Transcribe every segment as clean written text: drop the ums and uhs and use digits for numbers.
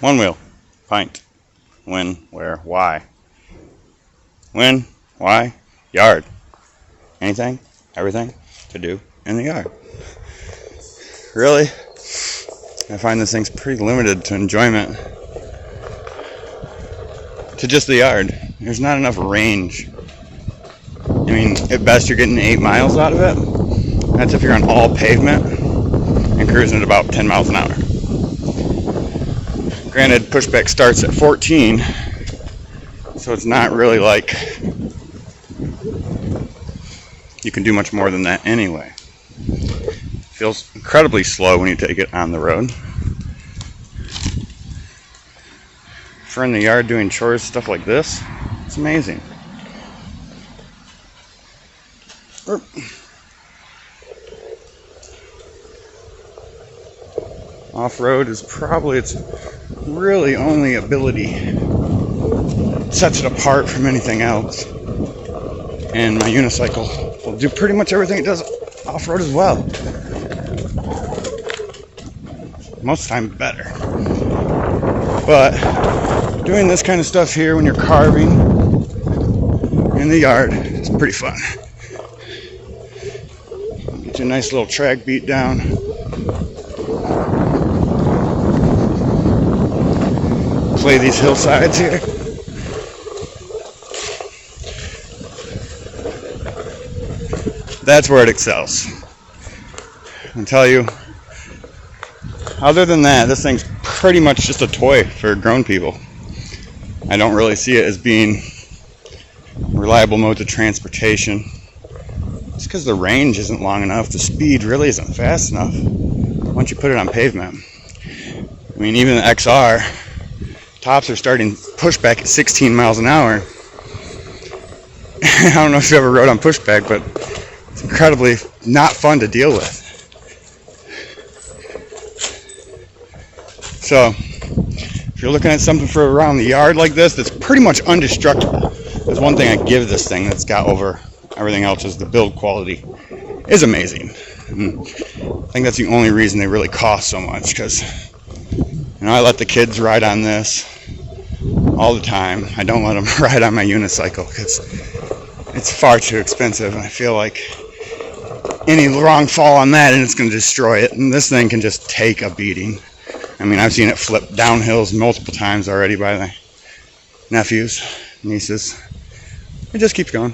One wheel, pint. When, where, why? When, why, yard. Anything, everything to do in the yard. Really, I find this thing's pretty limited to enjoyment to just the yard. There's not enough range. I mean, at best you're getting 8 miles out of it. That's if you're on all pavement and cruising at about 10 miles an hour. Granted, pushback starts at 14, so it's not really like you can do much more than that anyway. Feels incredibly slow when you take it on the road. For in the yard doing chores, stuff like this, it's amazing. Off-road is probably its really only ability. It sets it apart from anything else. And my unicycle will do pretty much everything it does off-road as well. Most of the time better. But doing this kind of stuff here when you're carving in the yard is pretty fun. Get you a nice little track beat down. Play these hillsides here. That's where it excels. I'll tell you, other than that, this thing's pretty much just a toy for grown people. I don't really see it as being reliable modes of transportation. It's because the range isn't long enough. The speed really isn't fast enough once you put it on pavement. I mean, even the XR, tops are starting pushback at 16 miles an hour. I don't know if you ever rode on pushback, but it's incredibly not fun to deal with. So, if you're looking at something for around the yard like this, that's pretty much indestructible. There's one thing I give this thing that's got over everything else is the build quality is amazing. And I think that's the only reason they really cost so much, because I let the kids ride on this all the time. I don't let them ride on my unicycle because it's far too expensive, and I feel like any wrong fall on that and it's going to destroy it. And this thing can just take a beating. I mean, I've seen it flip down hills multiple times already by the nephews, nieces. It just keeps going.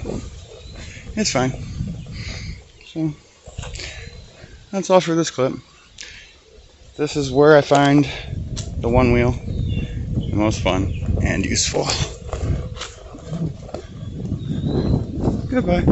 It's fine. So that's all for this clip. This is where I find the one wheel the most fun and useful. Goodbye.